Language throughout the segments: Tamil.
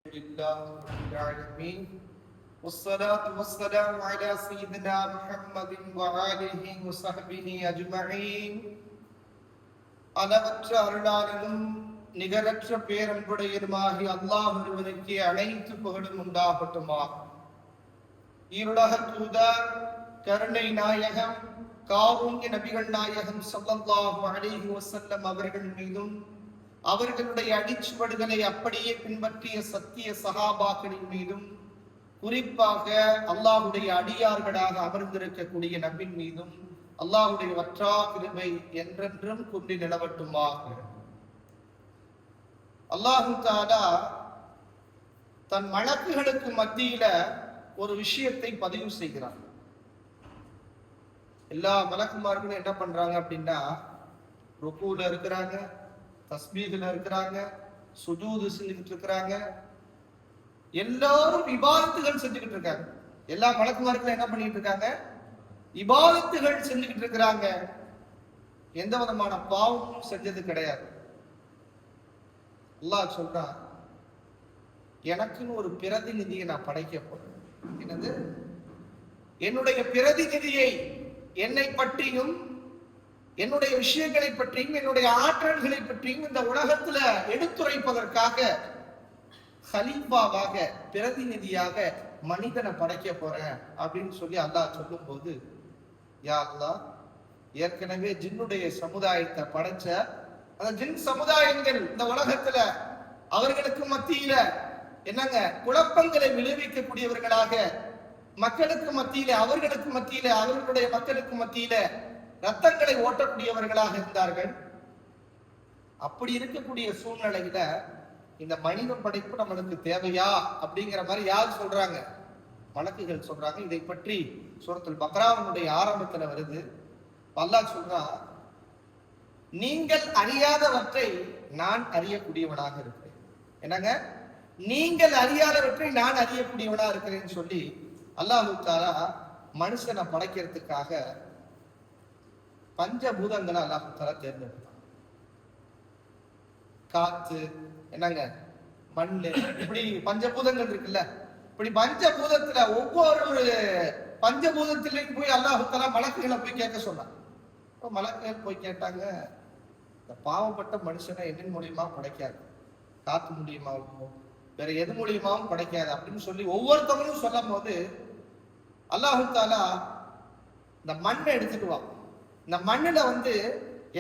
لله رب العالمين والصلاة والسلام على سيدنا محمد وآله وصحبه أجمعين அளவற்ற அருளாளனும் நிகரற்ற பேரன்புடையதுமாகி அல்லாஹ் ஒருவனுக்கு அனைத்து புகழும் உண்டாகட்டுமாக. ஈருலக தூதர் கருணை நாயகம் காரூண்ய நபிகள் நாயகம் ஸல்லல்லாஹு அலைஹி வஸல்லம் அவர்கள் மீதும் அவர்களுடைய அடிச்சுவடுகளை அப்படியே பின்பற்றிய சத்திய சஹாபாக்களின் மீதும் குறிப்பாக அல்லாஹுடைய அடியார்களாக அமர்ந்திருக்கக்கூடிய நபின் மீதும் அல்லாஹுடைய வற்றா கிருபை என்றென்றும் கொண்டு நிலவட்டுமாக. அல்லாஹு தஆலா தன் மலக்குகளுக்கு மத்தியில ஒரு விஷயத்தை பதிவு செய்கிறார். எல்லா மலக்குமார்களும் என்ன பண்றாங்க அப்படின்னா, ருக்கூல இருக்கிறாங்க, தஸ்பீஹ்ல இருக்கிறாங்க, சுஜூது செஞ்சுக்கிட்டு இருக்கிறாங்க, எல்லாரும் இபாதத்துகள் செஞ்சுக்கிட்டு இருக்காங்க. எல்லா மலக்குமார்களும் என்ன பண்ணிட்டு இருக்காங்க? இபாதத்துகள் செஞ்சுக்கிட்டு இருக்கிறாங்க. எந்த விதமான பாவமும் செஞ்சது கிடையாது. அல்லாஹ் சொல்றான், எனக்குன்னு ஒரு பிரதிநிதியை நான் படைக்க போறேன். என்னது? என்னுடைய பிரதிநிதியை, என்னை பற்றியும் என்னுடைய விஷயங்களை பற்றியும் என்னுடைய ஆற்றல்களை பற்றியும் இந்த உலகத்துல எடுத்துரைப்பதற்காக ஹலீஃபாவாக, பிரதிநிதியாக மனிதனை படைக்க போறேன் அப்படின்னு சொல்லி அல்லாஹ் சொல்லும் போது, யா அல்லாஹ், ஏற்கனவே ஜின்னுடைய சமுதாயத்தை படைச்ச அந்த ஜின் சமுதாயங்கள் இந்த உலகத்துல அவர்களுக்கு மத்தியில என்னங்க குழப்பங்களை விளைவிக்கக்கூடியவர்களாக, மக்களுக்கு மத்தியில அவர்களுடைய மக்களுக்கு மத்தியில ரத்தங்களை ஓட்டக்கூடியவர்களாக இருந்தார்கள். அப்படி இருக்கக்கூடிய சூழ்நிலையில இந்த மனித படைப்பு நம்மளுக்கு தேவையா அப்படிங்கிற மாதிரி யார் சொல்றாங்க? மலக்குகள் சொல்றாங்க. இதை பற்றி சூரத்துல் பக்ராவுடைய ஆரம்பத்துல வருது. அல்லாஹ் சொல்றான், நீங்கள் அறியாதவற்றை நான் அறியக்கூடியவனாக இருக்கிறேன். என்னங்க? நீங்கள் அறியாதவற்றை நான் அறியக்கூடியவனா இருக்கிறேன்னு சொல்லி அல்லாஹ் தஆலா மனுஷனை படைக்கிறதுக்காக பஞ்சபூதங்களை அல்லாஹ் தஆலா தேர்ந்தெடுத்தான். காத்து, என்னங்க, மண்ணு, இப்படி பஞ்சபூதங்கள் இருக்குல்ல. இப்படி பஞ்சபூதத்துல ஒவ்வொரு பஞ்சபூதத்திலையும் போய் அல்லாஹ் தஆலா மலக்குகளை போய் கேட்க சொன்னான். மலக்குகள் போய் கேட்டாங்க, இந்த பாவப்பட்ட மனுஷனை எதன் மூலியமா படைக்காது, காத்து மூலியமாகவும் வேற எது மூலியமாவும் படைக்காது அப்படின்னு சொல்லி ஒவ்வொருத்தவங்களும் சொல்லும் போது அல்லாஹ் தஆலா இந்த மண்ணை எடுத்துட்டு வா, இந்த மண்ணுல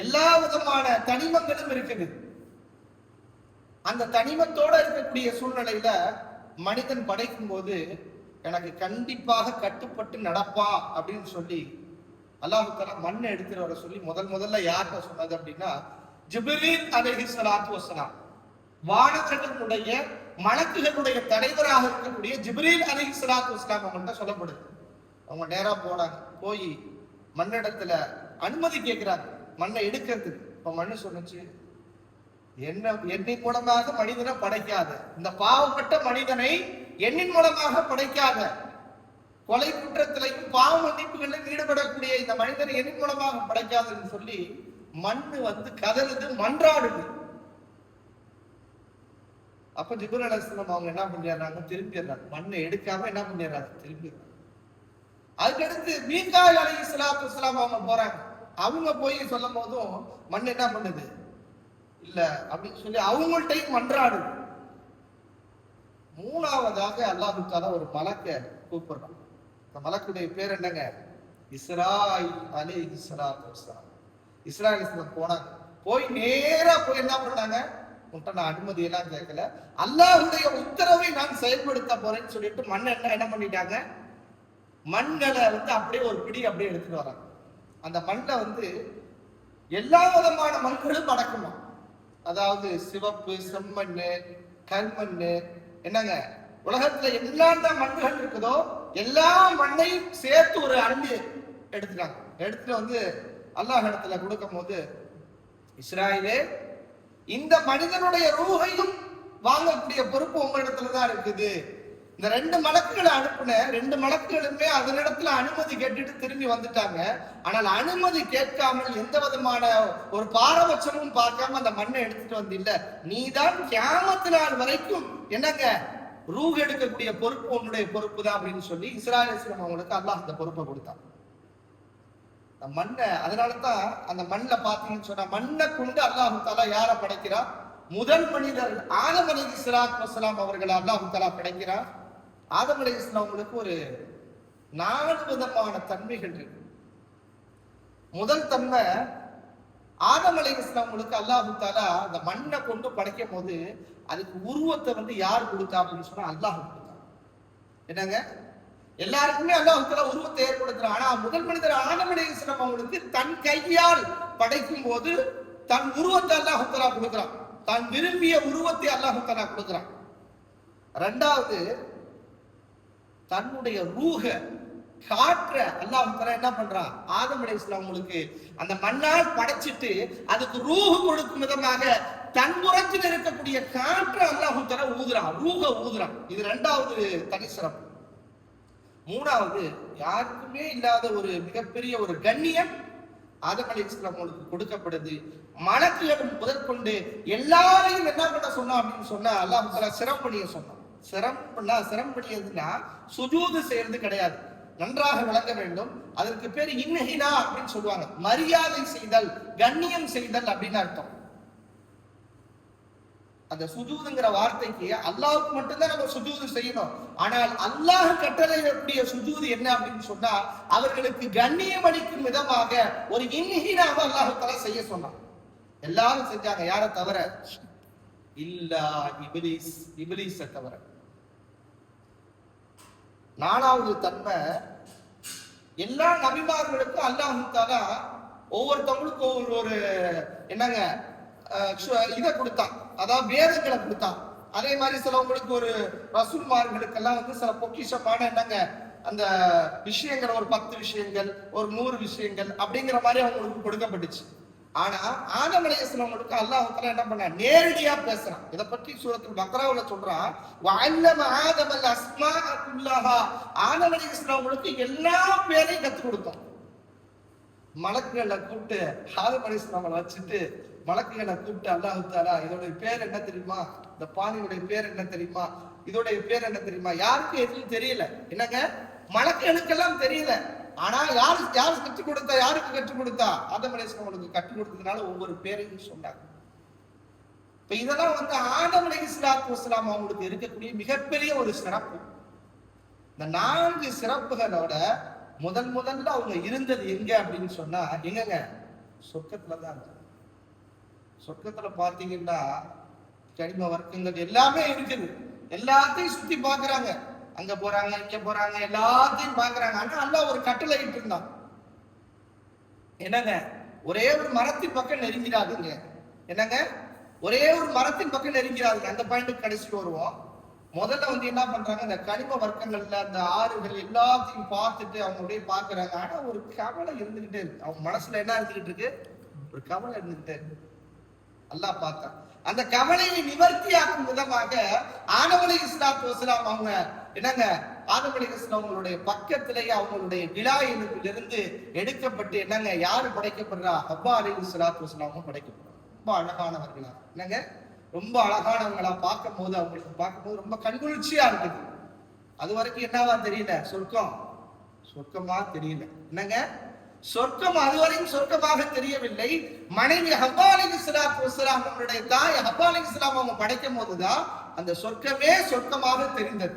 எல்லா விதமான தனிமங்களும் இருக்குது. அந்த தனிமத்தோட இருக்கக்கூடிய சூழ்நிலையில மனிதன் படைக்கும் போது எனக்கு கண்டிப்பாக கட்டுப்பட்டு நடப்பா அப்படின்னு சொல்லி அல்லாஹ் தஆலா மண்ணை எடுத்துட்டு வர சொல்லி முதல்ல யார்கிட்ட சொன்னது அப்படின்னா, ஜிப்ரீல் அலைஹிஸ்ஸலாத்து வஸ்ஸலாம், வானவர்களுடைய மலக்குகளுடைய தலைவராக இருக்கக்கூடிய ஜிப்ரீல் அலைஹிஸ்ஸலாத்து வஸ்ஸலாம் அவங்கள்ட்ட சொல்லப்படுது. அவங்க நேரா போனாங்க, போய் மண்ணிடத்துல அனுமதி கேட்கிறாங்க மண்ணை எடுக்கிறதுக்கு. இப்ப மண்ணு சொன்னுச்சு, என்னின் மூலமாக மனிதனை படைக்காத, இந்த பாவப்பட்ட மனிதனை எண்ணின் மூலமாக படைக்காத, கொலை குற்றத்திலையும் பாவ மன்னிப்புகளிலும் ஈடுபடக்கூடிய இந்த மனிதனை எண்ணின் மூலமாக படைக்காதுன்னு சொல்லி மண்ணு கதறுது, மன்றாடுது. அப்ப ஜிப்ரீல் அலைஹிஸ்ஸலாம் அவங்க என்ன பண்ணிடுறாங்க? திரும்பிடுறாங்க. மண்ணை எடுக்காம என்ன பண்ணிடுறாங்க? திரும்பிடுறாங்க. அதுக்கடுத்து மீகாயில் அலைஹிஸ்ஸலாத்து வஸ்ஸலாம் அவங்க போறாங்க. அவங்க போய் சொல்லும் போதும் மண் என்ன பண்ணுது? இல்ல அப்படின்னு சொல்லி அவங்கள்ட்டையும் மன்றாடுது. மூணாவதாக அல்லாஹ் தஆலா ஒரு மலக்கை கூப்பிடுறான். அந்த மலக்குடைய பேர் என்னங்க? இஸ்ராயில் அலைஹிஸ்ஸலாத்து வஸ்ஸலாம். இஸ்ராயில் அலைஹிஸ்ஸலாம் போனாங்க. போய் நேரா போய் என்ன பண்ணாங்க? உன்ட்ட நான் அனுமதி எல்லாம் கேட்கல, அல்லாஹ்வுடைய உத்தரவை நான் செயல்படுத்த போறேன்னு சொல்லிட்டு மண்ணை என்ன பண்ணிட்டாங்க? மண்களை அப்படியே ஒரு பிடி அப்படியே எடுத்துட்டு வராங்க. அந்த மண்ணை எல்லா விதமான மண்களும் அடக்குமா. அதாவது சிவப்பு, செம்மண்ணு, கல்மண்ணு, என்னங்க, உலகத்துல எல்லா மண்ணுகள் இருக்குதோ எல்லா மண்ணையும் சேர்த்து ஒரு அள்ளி எடுத்துட்டாங்க. எடுத்துட்டு அல்லாஹ் இடத்துல கொடுக்கும் போது, இஸ்ராயிலே, இந்த மனிதனுடைய ரூஹையும் வாங்கக்கூடிய பொறுப்பு உங்களிடத்துலதான் இருக்குது. இந்த 2 மலக்குகளை அனுப்புன 2 மலக்குகளுமே அதனிடத்துல அனுமதி கேட்டுட்டு திரும்பி வந்துட்டாங்க. ஆனால் அனுமதி கேட்காமல் எந்த விதமான ஒரு பாரபட்சமும் பார்க்காம அந்த மண்ணை எடுத்துட்டு வந்து இல்ல, நீதான் கியாமத் நாள் வரைக்கும் என்னங்க ரூஹ் எடுக்கக்கூடிய பொறுப்பு உன்னுடைய பொறுப்பு தான் அப்படின்னு சொல்லி இஸ்ராயேல் அவங்களுக்கு அல்லாஹ் அந்த பொறுப்பை கொடுத்தான். அந்த மண்ணை, அதனாலதான் அந்த மண்ணில் பாத்தீங்கன்னு சொன்னா மண்ணை கொண்டு அல்லாஹு தாலா யாரை படைக்கிறார்? முதல் மனிதர் ஆதம் அலைஹிஸ்ஸலாத்து வஸ்ஸலாம் அவர்களை அல்லாஹு தாலா படைக்கிறார். ஆதம் அலைஹிஸ்ஸலாம் அவங்களுக்கு ஒரு 4 விதமான தன்மைகள் இருக்கு. முதல் தன்மை, ஆதம் அலைஹிஸ்ஸலாம் அவங்களுக்கு அல்லாஹு தாலா அந்த மண்ணை கொண்டு படைக்கும் போது அதுக்கு உருவத்தை யார் கொடுத்தா அப்படின்னு சொன்னா அல்லாஹ் கொடுத்தா. என்னங்க, எல்லாருக்குமே அல்லாஹ் தாலா உருவத்தை ஏற்படுத்துறான். ஆனா முதல் மனிதர் ஆதம் அலைஹிஸ்ஸலாம் அவங்களுக்கு தன் கையால் படைக்கும் போது தன் உருவத்தை அல்லாஹ் தாலா கொடுக்குறான். தான் விரும்பிய உருவத்தை அல்லாஹ் தாலா கொடுக்குறான். 2வது, தன்னுடைய ரூஹ காற்ற அல்லாஹ் தாலா என்ன பண்றான்? ஆதம் அலைஹிஸ்ஸலாம் அவங்களுக்கு அந்த மண்ணால் படைச்சிட்டு அதுக்கு ரூஹ் கொடுக்கும் விதமாக தன் புறத்தில் இருக்கக்கூடிய காற்று அல்லாஹ் தாலா ஊதுறான், ரூஹ ஊதுறான். இது 2வது தனி சிறப்பு. 3வது, யாருக்குமே இல்லாத ஒரு மிகப்பெரிய ஒரு கண்ணியம் ஆதம் அலைஹிஸ்ஸலாம் அவங்களுக்கு கொடுக்கப்படுது. மலக்குகள் முதற்கொண்டு எல்லாரையும் என்ன பண்ண சொன்னா அப்படின்னு சொன்னா அல்லாஹ் தாலா சிரம் பண்ணிய சொன்னான். சிரம் பண்ணியதுன்னா சுஜூது செய்யறது கிடையாது, நன்றாக விளங்க வேண்டும். அதற்கு பேர் இன்ஹினா அப்படின்னு சொல்லுவாங்க. மரியாதை செய்தல், கண்ணியம் செய்தல் அப்படின்னு அர்த்தம். அந்த சுஜூதுங்கிற வார்த்தைக்கு அல்லாஹ்வுக்கு மட்டும்தான் நம்ம சுஜூது செய்யணும். ஆனால் அல்லாஹ் கட்டளையிடக்கூடிய சுஜூது என்ன அப்படின்னு சொன்னா அவர்களுக்கு கண்ணியம் அளிக்கும் விதமாக ஒரு இன்ஹினாவை அல்லாஹ் தஆலா செய்ய சொன்னான். எல்லாரும் செஞ்சாங்க, யாரை தவிர? இல்லா இப்லீஸ், இப்லீஸை தவிர. 4வது தன்மை, எல்லா நபிமார்களுக்கும் அல்லாஹ் தஆலா ஒவ்வொருத்தவங்களுக்கும் ஒரு என்னங்க இதை கொடுத்தான், அதாவது வேதங்களை கொடுத்தான். அதே மாதிரி சிலவங்களுக்கு ஒரு ரசூல்மார்களுக்கெல்லாம் சில பொக்கிஷமான என்னங்க அந்த விஷயங்கள், ஒரு 10 விஷயங்கள், ஒரு 100 விஷயங்கள் அப்படிங்கிற மாதிரி அவங்களுக்கு கொடுக்கப்பட்டுச்சு. ஆனா ஆதம் அலைஹிஸ்ஸலாமுக்கு அல்லாஹ் தஆலா என்ன பண்ணா? நேரடியா பேசுறான். இத பற்றி சூரத்துல் பக்ராவுல சொல்றான், வஅல்லம ஆதமல் அஸ்மாஅ குல்லஹா. ஆதம் அலைஹிஸ்ஸலாமுக்கு எல்லா பேரையும் கற்றுக் கொடுத்தான். மலக்குகளை கூப்பிட்டு ஆதம் அலைஹிஸ்ஸலாமை வச்சுட்டு மலக்குகளை கூப்பிட்டு அல்லாஹ் தஆலா இதோடைய பேர் என்ன தெரியுமா, இந்த பானையுடைய பேர் என்ன தெரியுமா, இதோடைய பேர் என்ன தெரியுமா? யாருக்கும் எதுவும் தெரியல. என்னங்க, மலக்குகளுக்கெல்லாம் தெரியல. ஆனா யாரு கற்றுக் கொடுத்தா? யாருக்கு கற்றுக் கொடுத்தா? ஆதம் அலைஹிஸ்ஸலாமுக்கு கற்றுக் கொடுத்ததுனால ஒவ்வொரு பேரையும் சொன்னாங்க. இப்ப இதெல்லாம் ஆதம் அலைஹிஸ்ஸலாத்து வஸ்ஸலாம் அவங்களுக்கு இருக்கக்கூடிய மிகப்பெரிய ஒரு சிறப்பு. இந்த 4 சிறப்புகளோட முதல்ல அவங்க இருந்தது எங்க அப்படின்னு சொன்னா எங்கங்க? சொர்க்கத்துலதான் இருந்தாங்க. சொர்க்கத்துல பாத்தீங்கன்னா கனிம வர்க்கங்கள் எல்லாமே இருக்குது. எல்லாத்தையும் சுத்தி பாக்குறாங்க, அங்க போறாங்க, இங்க போறாங்க, எல்லாத்தையும் பாக்குறாங்க. ஆனா அல்லாஹ் ஒரு கட்டளை இட்டு இருந்தான். என்னங்க, ஒரே ஒரு மரத்தின் பக்கம் நெருங்கிறாதுங்க. என்னங்க, ஒரே ஒரு மரத்தின் பக்கம் நெருங்கிறாதுங்க. அந்த பாயிண்ட்டுக்கு கடைசிக்கு வருவோம். முதல்ல என்ன பண்றாங்க, இந்த கனிம வர்க்கங்கள்ல அந்த ஆறுகள் எல்லாத்தையும் பார்த்துட்டு அவங்களுடைய பாக்குறாங்க. ஆனா ஒரு கவலை இருந்துகிட்டே இருக்கு. அவங்க மனசுல என்ன இருந்துகிட்டு இருக்கு? ஒரு கவலை இருந்துகிட்டே இருக்கு. அல்லாஹ் பார்த்தான். அந்த கவலையை நிவர்த்தியாக்கும் விதமாக ஆதம் அலைஹிஸ்ஸலாத்து வஸ்ஸலாம் அவங்க என்னங்க, ஆதம் அலைஹிஸ்ஸலாம் அவங்களுடைய பக்கத்திலேயே அவங்களுடைய விலாயிலிருந்து எடுக்கப்பட்டு என்னங்க யாரு படைக்கப்படுறா? ஹவ்வா அலைஹிஸ்ஸலாத்து வஸ்ஸலாம் படைக்கப்படுறா. ரொம்ப அழகானவர்களா, என்னங்க, ரொம்ப அழகானவங்களா பார்க்கும் போது அவங்களுக்கு ரொம்ப கண்குளிர்ச்சியா இருக்குது. அது வரைக்கும் என்னவா தெரியல? சொர்க்கமா தெரியல. என்னங்க, சொர்க்கம் அதுவரையும் சொர்க்கமாக தெரியவில்லை. மனைவி ஹவ்வா அலைஹிஸ்ஸலாத்து வஸ்ஸலாம் அவங்களுடைய தாய் ஹவ்வா அலைஹிஸ்ஸலாம் அவங்க படைக்கும் போதுதான் அந்த சொர்க்கமே சொர்க்கமாக தெரிந்தது.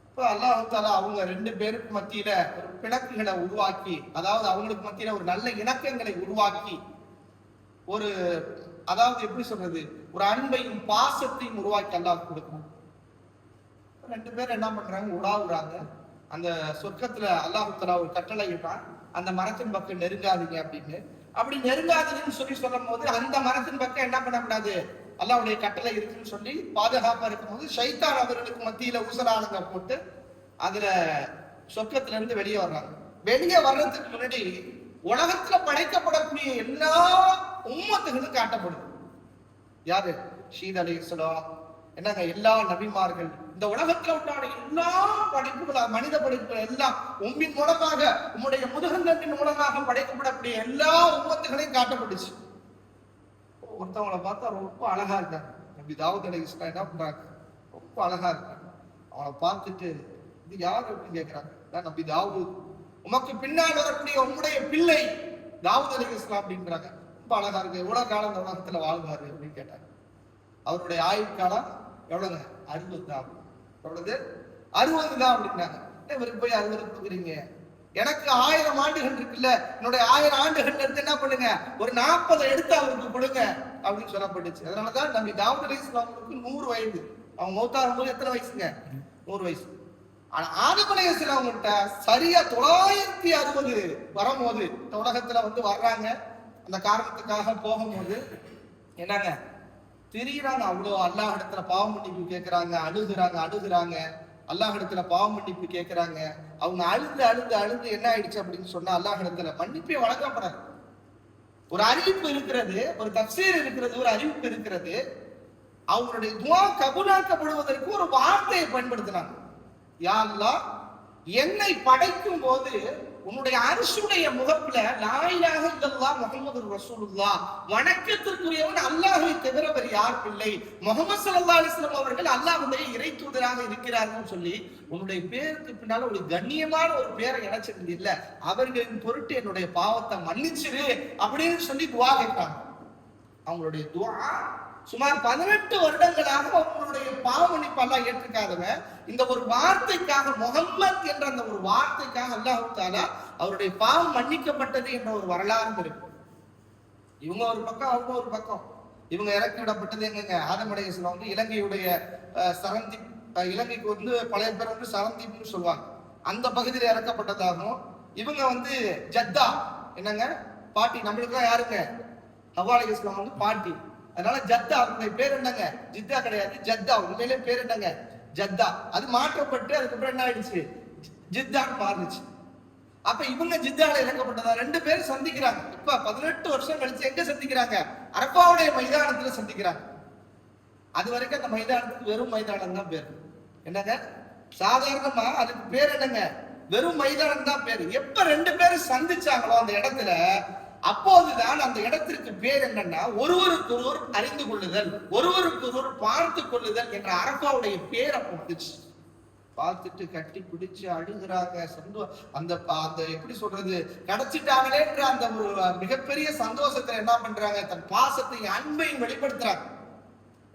அப்ப அல்லாஹ் தஆலா அவங்க 2 பேருக்கு மத்தியில ஒரு பிணக்குகளை உருவாக்கி, அதாவது அவங்களுக்கு மத்தியில ஒரு நல்ல இணக்கங்களை உருவாக்கி, ஒரு அதாவது எப்படி சொல்றது, ஒரு அன்பையும் பாசத்தையும் உருவாக்கி அல்லாஹ் கொடுக்கணும். 2 பேரும் என்ன பண்றாங்க? உலாவுறாங்க. அந்த சொர்க்கத்துல அல்லாஹ் தஆலா ஒரு கட்டளை இட்டான், அந்த மரத்தின் பக்கம் நெருங்காதீங்க அப்படின்னு. அப்படி நெருங்காதீங்கன்னு சொல்லும் போது அந்த மரத்தின் பக்கம் என்ன பண்ணக்கூடாது? அல்லாஹ்வுடைய கட்டளை இருக்குன்னு சொல்லி பாதுகாப்பா இருக்கும்போது ஷைத்தான் அவர்களுக்கு மத்தியில ஊசலானங்க போட்டு அதுல சொர்க்கத்துல இருந்து வெளியே வர்றாங்க. வெளியே வர்றதுக்கு முன்னாடி உலகத்துல படைக்கப்படக்கூடிய எல்லா உம்மத்துகளும் காட்டப்படுது. யாரு? ஷீத் அலைஹிஸ்ஸலாம், என்னங்க, எல்லா நபிமார்கள், இந்த உலகத்துல உண்டான எல்லா படைப்புகள், மனித படைப்புகள் எல்லாம் உம்மின் மூலமாக, உம்முடைய முதுகந்தத்தின் மூலமாக படைக்கப்படக்கூடிய எல்லா உம்மத்துகளையும் காட்டப்பட்டுச்சு. ஒருத்தவங்களை பார்த்தா ரொம்ப அழகா இருக்காங்க. நபி தாவூத் அலைஹிஸ்ஸலாம் என்ன பண்றாங்க, ரொம்ப அழகா இருக்காங்க. அவனை பார்த்துட்டு இது யார் அப்படின்னு கேட்கிறாங்க. நபி தாவூத், உமக்கு பின்னால் வரக்கூடிய உம்முடைய பிள்ளை தாவூத் அலைஹிஸ்ஸலாம் அப்படின்றாங்க. ரொம்ப அழகா இருக்கு. எவ்வளவு காலம் இந்த உலகத்துல வாழ்வாரு அப்படின்னு கேட்டாங்க. அவருடைய ஆயுள் காலம் எவ்வளவுங்க? 60 தான். எவ்வளவு? 60 தான் அப்படின்னாங்க. இவருக்கு போய் 60 கொடுக்குறீங்க? எனக்கு 1000 ஆண்டுகள் இருக்குல்ல, என்னுடைய 1000 ஆண்டுகள் எடுத்து என்ன பண்ணுங்க, ஒரு 40 எடுத்து அவருக்கு கொடுங்க அப்படின்னு சொல்லப்பட்டுச்சு. அதனாலதான் நபி தாவூத் அலைஹிஸ்ஸலாமுக்கு 100 வயது. அவங்க மௌத்தாகும் போது எத்தனை வயசுங்க? 100 வயசு. ஆனா ஆதம் அலைஹிஸ்ஸலாம் கிட்ட சரியா 960 வரும்போது இந்த உலகத்துல வர்றாங்க. அந்த காரணத்துக்காக போகும்போது என்னங்க திரியிறாங்க. அவ்வளவு அல்லாஹ் இடத்துல பாவ மன்னிப்பு கேட்கிறாங்க, அழுகுறாங்க. அல்லாஹ் இடத்துல பாவ மன்னிப்பு கேட்கிறாங்க. அவங்க அழுது என்ன ஆயிடுச்சு அப்படின்னு சொன்னா, அல்லாஹ் இடத்துல மன்னிப்பே வழங்கப்படாது. ஒரு அறிவிப்பு இருக்கிறது, ஒரு தஃசீர் இருக்கிறது, ஒரு அறிவிப்பு இருக்கிறது. அவங்களுடைய துஆ கபூலாக்கப்படுவதற்கு ஒரு வார்த்தையை பயன்படுத்தினாங்க. யா அல்லாஹ், என்னை படைக்கும் போது உன்னுடைய அரிசுடைய முகப்புல லா இலாஹ இல்லல்லாஹ் முஹம்மதுர் ரசூலுல்லாஹ், வணக்கத்திற்குரியவன் அல்லாஹ்வை தவிர வேறு யாரும் இல்லை, முஹம்மது ஸல்லல்லாஹு அலைஹி வஸல்லம் அவர்கள் அல்லாஹ்வுடைய இறை தூதராக இருக்கிறார்கள் சொல்லி உன்னுடைய பேருக்கு பின்னால ஒரு கண்ணியமான ஒரு பேரை இணைச்சிருந்தீல்ல, அவர்களின் பொருட்டு என்னுடைய பாவத்தை மன்னிச்சிரு அப்படின்னு சொல்லி துஆ கேட்கிறாங்க. அவங்களுடைய துஆ சுமார் 18 வருடங்களாக அவங்களுடைய பாவ மன்னிப்பு அல்லாஹ் ஏற்றுக்காதவன் இந்த ஒரு வார்த்தைக்காக, முஹம்மத் என்ற அந்த ஒரு வார்த்தைக்காக அல்லாஹ் தஆலா அவருடைய பாவம் மன்னிக்கப்பட்டது என்ற ஒரு வரலாறு இருக்கு. இவங்க ஒரு பக்கம், அவங்க ஒரு பக்கம். இவங்க இறக்கி விடப்பட்டது எங்கங்க? ஆதம் அலைஹிஸ்ஸலாம் இலங்கையுடைய சரந்தீப், இலங்கைக்கு பழைய பேர் சரந்தீப்னு சொல்லுவாங்க, அந்த பகுதியில் இறக்கப்பட்டதாகவும், இவங்க ஜத்தா என்னங்க பாட்டி, நம்மளுக்குலாம் யாருங்க? ஹவ்வா அலைஹிஸ்ஸலாம் பாட்டி. அதனால ஜத்தா, அவருடைய பேர் என்னங்க? ஜித்தா கிடையாது, ஜத்தா. உண்மையிலே பேர் என்னங்க? ஜத்தா. அது மாற்றப்பட்டு அதுக்கப்புறம் என்ன ஆயிடுச்சு? ஜித்தான்னு மாறுச்சு. அப்ப இவங்க ஜித்தால இறக்கப்பட்டதா. 2 பேரும் சந்திக்கிறாங்க. இப்ப 18 வருஷம் கழிச்சு எங்க சந்திக்கிறாங்க? அரஃபாவுடைய மைதானத்துல சந்திக்கிறாங்க. அது வரைக்கும் அந்த மைதானத்துக்கு வெறும் மைதானம் தான் பேரு. என்னங்க? சாதாரணமா அதுக்கு பேர் என்னங்க? வெறும் மைதானம் தான் பேரு. எப்ப 2 பேரும் சந்திச்சாங்களோ அந்த இடத்துல, அப்போதுதான் அந்த இடத்திற்கு பேர் என்னன்னா ஒருவருக்கொருவர் அறிந்து கொள்ளுதல், ஒருவருக்கொருவர் பார்த்து கொள்ளுதல் என்ற அரஃபாவுடைய பேர் அப்போ வந்துச்சு. பார்த்துட்டு கட்டி பிடிச்சு அழுகிறாங்க. அந்த எப்படி சொல்றது, கிடைச்சிட்டாங்களேன்ற அந்த ஒரு மிகப்பெரிய சந்தோஷத்துல என்ன பண்றாங்க, தன் பாசத்தையும் அன்பையும் வெளிப்படுத்துறாங்க.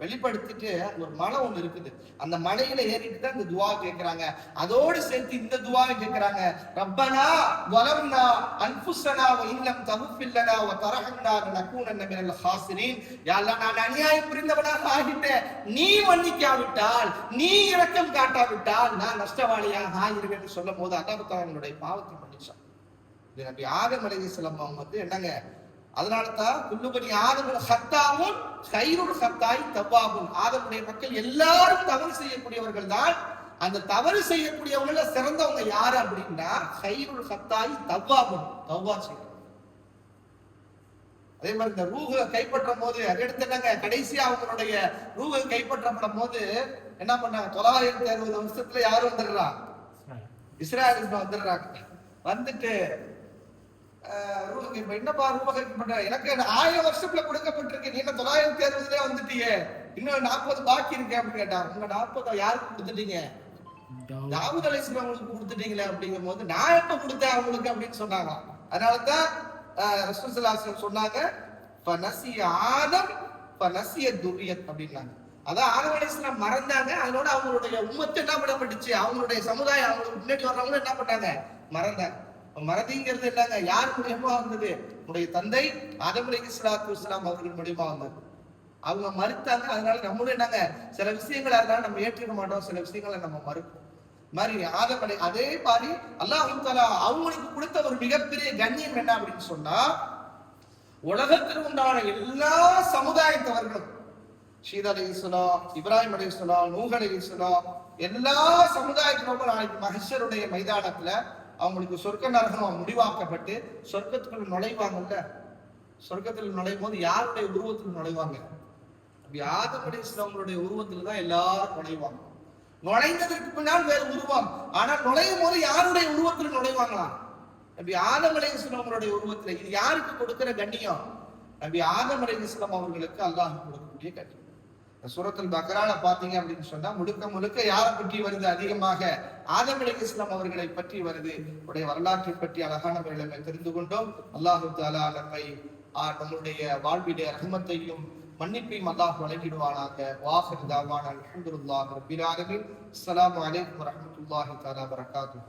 வெளிப்படுத்திட்டு ஒரு மலை ஒண்ணு இருக்குது, அந்த மலையில ஏறிட்டு தான் இந்த துவா கேட்கிறாங்க. அதோடு சேர்த்து இந்த துவாவை கேட்கிறாங்க. ரப்பனா வலம்னா அன்ஃபுஸனா வ இல்லம் தகுஃபிர் லனா வ தர்ஹம்னா லனகூனன்ன மினல் ஹாஸிரீன். யா அல்லாஹ், நான் அநியாயம் புரிந்தவனாக ஆகிட்டேன், நீ மன்னிக்காவிட்டால், நீ இரக்கம் காட்டாவிட்டால் நான் நஷ்டவாளியாக ஆகிருவேன்னு சொல்லும் போது அல்லாஹ் தன்னுடைய பாவத்தை மன்னிச்சான். இது நபி ஆதம் அலைஹிஸ்ஸலாம் அவங்க என்னங்க, அதனாலதான் குல்லுபனி ஆதமுல் ஹத்தாவும் கைருல் ஹத்தாய் தவ்வாபுன். ஆதமுடைய மக்கள் எல்லாரும் தவறு செய்யக்கூடியவர்கள் தான். அந்த தவறு செய்யக்கூடியவங்கள சிறந்தவங்க யாரு அப்படின்னா கைருல் ஹத்தாய் தவ்வாபுன், தவ்வா செய்யணும். அதே மாதிரி இந்த ரூஹை கைப்பற்றும் போது அடுத்து என்னங்க, கடைசியா அவங்களுடைய ரூஹை கைப்பற்றப்படும் போது என்ன பண்ணாங்க, 960 வருஷத்துல யாரும் வந்துடுறா, இஸ்ராயல் வந்துடுறாங்க. வந்துட்டு என்னப்பா ரூபகரிக்கப்பட்ட, எனக்கு 1000 வருஷத்துல கொடுக்கப்பட்டிருக்கு, நீ என்ன 960 வந்துட்டீங்க, இன்னும் 40 பாக்கி இருக்கேன் அப்படின்னு கேட்டாங்க. உங்க 40 யாருக்கு கொடுத்துட்டீங்க? தாவூத் அலைஹிஸ்ஸலாம் அவங்களுக்கு கொடுத்துட்டீங்களே அப்படிங்கும் போது, நான் எப்ப கொடுத்தேன் அவங்களுக்கு அப்படின்னு சொன்னாங்க. அதனாலதான் ரசூல் ஸல்லல்லாஹு அலைஹி வஸல்லம் சொன்னாங்க, ஃபனசிய ஆதம் ஃபனசிய துர்ரியத் அப்படின்னாங்க. அதான் ஆதம் அலைஹிஸ்ஸலாம் மறந்தாங்க, அதனோட அவங்களுடைய உம்மத்து என்ன பண்ணப்பட்டுச்சு, அவங்களுடைய சமுதாயம், அவங்களுக்கு முன்னாடி வர்றவங்க என்ன பண்ணாங்க, மறந்தாங்க. மறதிங்கிறது என்னங்க, யார் மூலியமா வந்தது? உடைய தந்தை ஆதம் அலைஹிஸ்ஸலாத்து வஸ்ஸலாம் அவர்கள் மூலியமா வந்தது. அவங்க மறுத்தாங்க. அதனால நம்மளும் என்னங்க, சில விஷயங்களா இருந்தாலும் நம்ம ஏற்றுக்க மாட்டோம், சில விஷயங்களை நம்ம மறுப்போம். மாதிரி ஆதம் அலை, அதே மாதிரி அல்லாஹ் தஆலா அவங்களுக்கு கொடுத்த ஒரு மிகப்பெரிய கண்ணியம் என்ன அப்படின்னு சொன்னா, உலகத்தில் உண்டான எல்லா சமுதாயத்தவர்களும், ஷீத் அலைஹிஸ்ஸலாம், இப்ராஹிம் அலைஹிஸ்ஸலாம், நூஹ் அலைஹிஸ்ஸலாம், எல்லா சமுதாயத்தினரும் நாளைக்கு மஹ்ஷருடைய மைதானத்துல அவங்களுக்கு சொர்க்க நரகம் முடிவாக்கப்பட்டு சொர்க்கத்துக்குள்ள நுழைவாங்கல்ல. சொர்க்கத்தில் நுழையும் போது யாருடைய உருவத்தில் நுழைவாங்க? ஆதம் அலைஹிஸ்ஸலாமுடைய உருவத்துல தான் எல்லாரும் நுழைவாங்க. நுழைந்ததற்கு பின்னால் வேறு உருவம். ஆனால் நுழையும் போது யாருடைய உருவத்தில் நுழைவாங்களாம்? நபி ஆதம் அலைஹிஸ்ஸலாம் அவர்களுடைய உருவத்தில். இது யாருக்கு கொடுக்கிற கண்ணியம்? நபி ஆதம் அலைஹிஸ்ஸலாம் அவர்களுக்கு அல்லாஹ் கொடுக்கக்கூடிய கண்ணியம். சூரத்துல் பக்ரால பாத்தீங்க அப்படின்னு சொன்னா முழுக்க முழுக்க யாரை பற்றி வருது? அதிகமாக ஆதம் அலைஹிஸ்ஸலாம் அவர்களை பற்றி வருது. உடைய வரலாற்றை பற்றி அழகான முறையில் தெரிந்து கொண்டோம். அல்லாஹு தஆலா நம்முடைய வாழ்விடைய ரஹ்மத்தையும் மன்னிப்பையும் அல்லாஹ் வழங்கிடுவானாக. வாஹிர் தாவானா அல்ஹம்துலில்லாஹி ரப்பில் ஆலமீன். அஸ்ஸலாமு அலைக்கும் வரஹ்மத்துல்லாஹி தஆலா வபரகாத்துஹு.